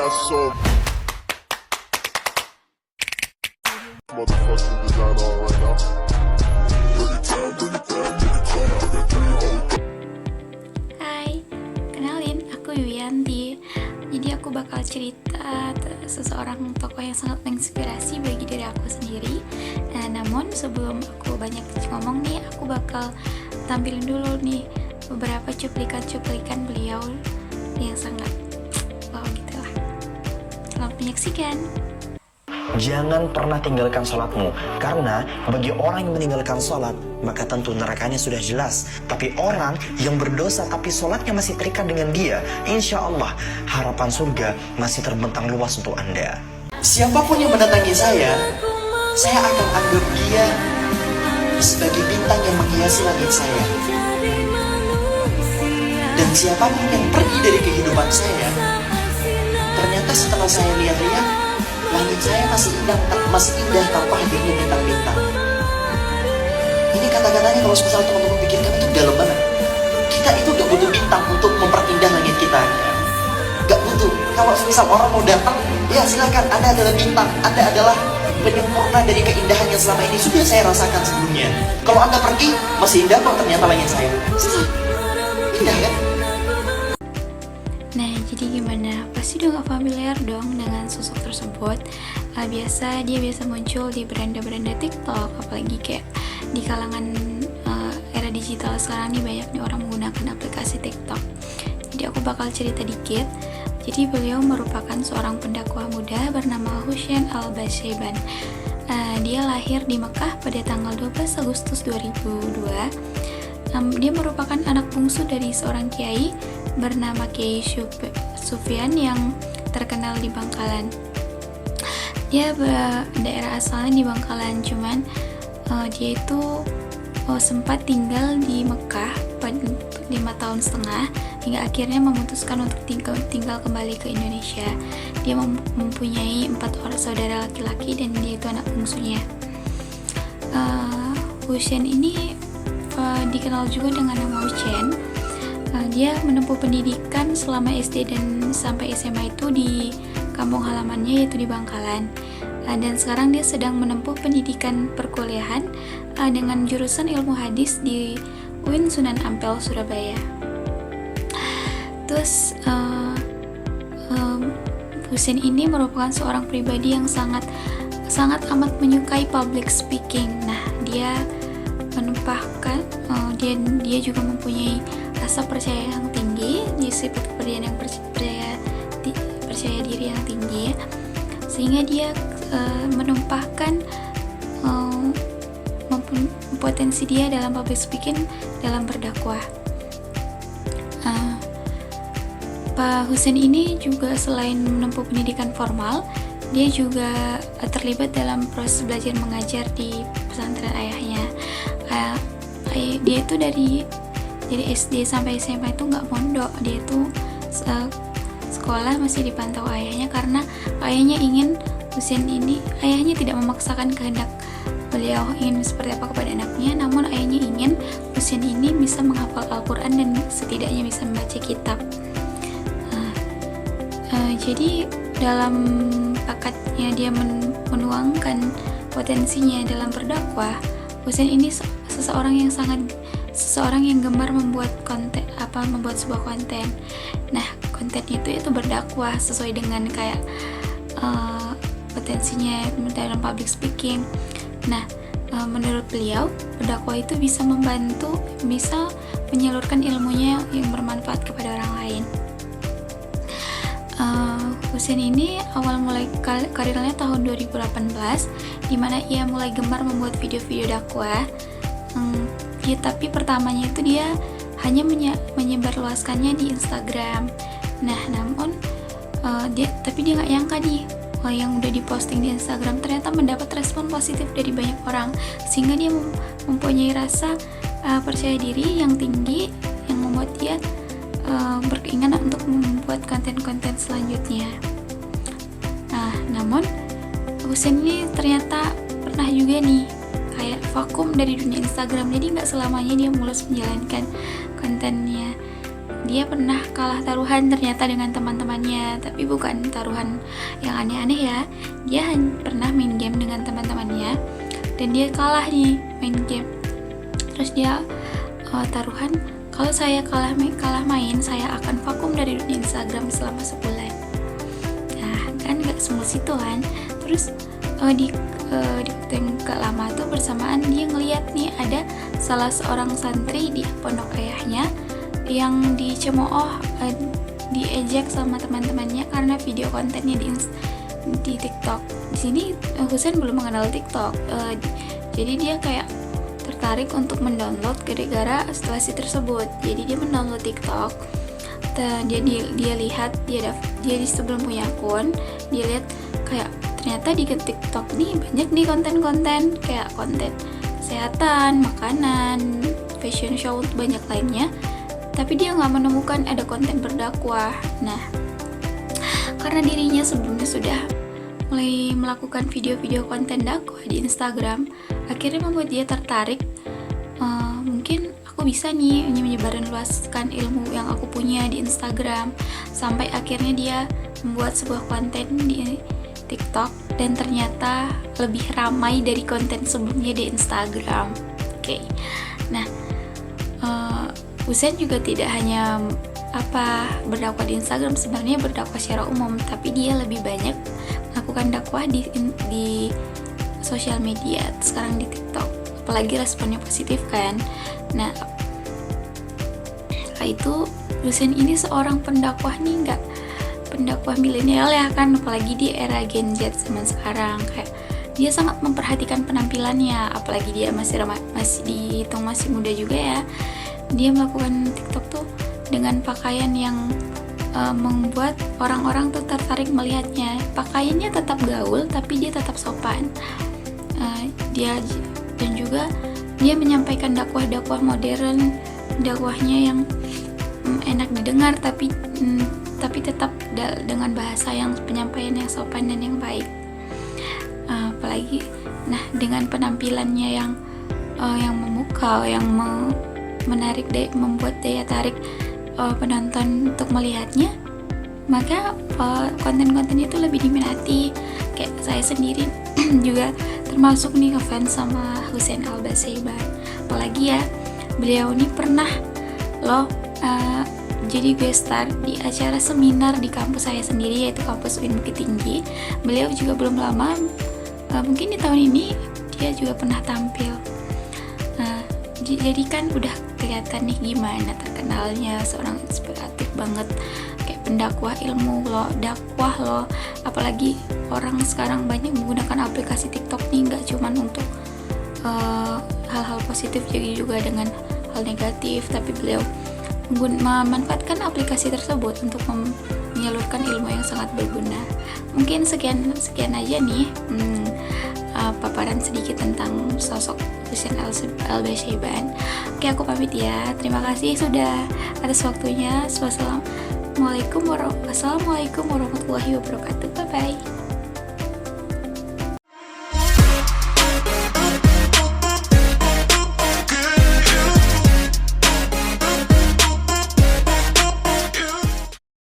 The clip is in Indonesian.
so motherfucking designer right now. Hai, kenalin aku Yuyanti. Jadi aku bakal cerita seseorang tokoh yang sangat menginspirasi bagi diri aku sendiri. Namun sebelum aku banyak ngomong nih, aku bakal tampilin dulu nih beberapa cuplikan-cuplikan beliau yang sangat wow gitu lah. Selamat menyaksikan. Jangan pernah tinggalkan sholatmu, karena bagi orang yang meninggalkan sholat, maka tentu nerakanya sudah jelas. Tapi orang yang berdosa tapi sholatnya masih terikat dengan dia, insya Allah harapan surga masih terbentang luas untuk Anda. Siapapun yang mendatangi saya akan anggap dia sebagai bintang yang menghiasi langit saya. Dan siapapun yang pergi dari kehidupan saya, ternyata setelah saya lihat-lihat, langit saya masih indah tanpa hadirnya bintang-bintang. Ini kata-katanya kalau misal teman-teman pikirkan itu dalam banget. Kita itu gak butuh bintang untuk memperindah langit kita. Gak butuh. Kalau misal orang mau datang, ya silakan. Anda adalah bintang. Anda adalah penyempurna dari keindahan yang selama ini sudah saya rasakan sebelumnya. Kalau Anda pergi, masih indah kok ternyata langit saya. Indah kan? Nah, jadi gimana? Pasti udah gak familiar dong dengan sosok tersebut. Dia biasa muncul di beranda-beranda TikTok, apalagi kayak di kalangan era digital sekarang nih banyak nih orang menggunakan aplikasi TikTok. Jadi aku bakal cerita dikit. Jadi beliau merupakan seorang pendakwah muda bernama Husain Al-Basheban. Dia lahir di Mekah pada tanggal 12 Agustus 2002. Dia merupakan anak bungsu dari seorang kiai bernama Kiai Sufyan yang terkenal di Bangkalan. Dia daerah asalnya di Bangkalan, cuman dia itu sempat tinggal di Mekah pada 5 tahun setengah hingga akhirnya memutuskan untuk tinggal kembali ke Indonesia. Dia mempunyai 4 orang saudara laki-laki dan dia itu anak bungsunya. Husain ini dikenal juga dengan nama Husain. Dia menempuh pendidikan selama SD dan sampai SMA itu di kampung halamannya yaitu di Bangkalan. Dan sekarang dia sedang menempuh pendidikan perkuliahan dengan jurusan ilmu hadis di UIN Sunan Ampel, Surabaya. Terus Husain ini merupakan seorang pribadi yang sangat amat menyukai public speaking. Nah, dia menumpahkan dia juga mempunyai rasa percaya yang tinggi, sifat kepercayaan yang percaya diri yang tinggi, sehingga dia menumpahkan potensi dia dalam public speaking, dalam berdakwah. Pak Husain ini juga selain menempuh pendidikan formal, dia juga terlibat dalam proses belajar mengajar di pesantren ayahnya. Dia itu dari SD sampai SMA itu nggak mondok, dia itu sekolah masih dipantau ayahnya karena ayahnya tidak memaksakan kehendak beliau ingin seperti apa kepada anaknya, namun ayahnya ingin Husain ini bisa menghafal Al-Quran dan setidaknya bisa membaca kitab. Jadi dalam bakatnya dia menuangkan potensinya dalam berdakwah, Husain ini seseorang yang gemar membuat sebuah konten. Nah, kontennya itu berdakwah sesuai dengan kayak potensinya dalam public speaking. Nah, menurut beliau, berdakwah itu bisa menyalurkan ilmunya yang bermanfaat kepada orang lain. Husain ini awal mulai karirnya tahun 2018, di mana ia mulai gemar membuat video-video dakwah. Tapi pertamanya itu dia hanya menyebarluaskannya di Instagram. Nah, namun dia nggak nyangka nih, yang udah diposting di Instagram ternyata mendapat respon positif dari banyak orang, sehingga dia mempunyai rasa percaya diri yang tinggi yang membuat dia berkeinginan untuk membuat konten-konten selanjutnya. Nah, namun Husain ini ternyata pernah juga nih kayak vakum dari dunia Instagram, jadi nggak selamanya dia mulus menjalankan kontennya. dia pernah kalah taruhan ternyata dengan teman-temannya, tapi bukan taruhan yang aneh-aneh ya. Dia pernah main game dengan teman-temannya dan dia kalah nih main game. Terus dia taruhan, kalau saya kalah main, saya akan vakum dari dunia Instagram selama sebulan. Nah kan gak semulus itu kan. Terus di waktu yang gak lama tuh bersamaan dia ngeliat nih ada salah seorang santri di pondok ayahnya yang dicemooh, diejek sama teman-temannya karena video kontennya di TikTok. Di sini Husain belum mengenal TikTok, jadi dia kayak tertarik untuk mendownload gara-gara situasi tersebut. Jadi dia mendownload TikTok. Dia lihat dia sebelum punya akun, dia lihat kayak ternyata di TikTok nih banyak nih konten-konten kayak konten kesehatan, makanan, fashion show, banyak lainnya. Tapi dia nggak menemukan ada konten berdakwah. Nah, karena dirinya sebelumnya sudah mulai melakukan video-video konten dakwah di Instagram, akhirnya membuat dia tertarik. Mungkin aku bisa nih menyebarluaskan ilmu yang aku punya di Instagram. Sampai akhirnya dia membuat sebuah konten di TikTok dan ternyata lebih ramai dari konten sebelumnya di Instagram. Oke. Nah, Husain juga tidak hanya berdakwah di Instagram, sebenarnya berdakwah secara umum, tapi dia lebih banyak melakukan dakwah di sosial media, sekarang di TikTok, apalagi responnya positif kan. Nah, setelah itu Husain ini seorang pendakwah nih, nggak pendakwah milenial ya kan, apalagi di era Gen Z zaman sekarang. Kayak dia sangat memperhatikan penampilannya, apalagi dia masih dihitung masih muda juga ya. Dia melakukan TikTok tuh dengan pakaian yang membuat orang-orang tuh tertarik melihatnya. Pakaiannya tetap gaul tapi dia tetap sopan. Dan juga dia menyampaikan dakwah modern, dakwahnya yang enak didengar tapi tetap dengan bahasa yang penyampaian yang sopan dan yang baik. Apalagi dengan penampilannya yang memukau, yang menarik, membuat daya tarik penonton untuk melihatnya, maka konten-kontennya itu lebih diminati. Kayak saya sendiri juga termasuk nih ngefans sama Husain Al-Baseiban. Apalagi ya, beliau ini pernah jadi guest star di acara seminar di kampus saya sendiri, yaitu kampus UIN Bukit Tinggi. Beliau juga belum lama, mungkin di tahun ini dia juga pernah tampil. Jadi kan udah kelihatan nih gimana terkenalnya, seorang inspiratif banget, kayak pendakwah ilmu loh, dakwah loh. Apalagi orang sekarang banyak menggunakan aplikasi TikTok nih, nggak cuman untuk hal-hal positif, jadi juga dengan hal negatif. Tapi beliau memanfaatkan aplikasi tersebut untuk menyalurkan ilmu yang sangat berguna. Mungkin sekian aja nih paparan sedikit tentang sosok Husain Al-Baseiban. Oke, aku pamit ya. Terima kasih sudah atas waktunya. Wassalamualaikum warahmatullahi wabarakatuh. Bye bye.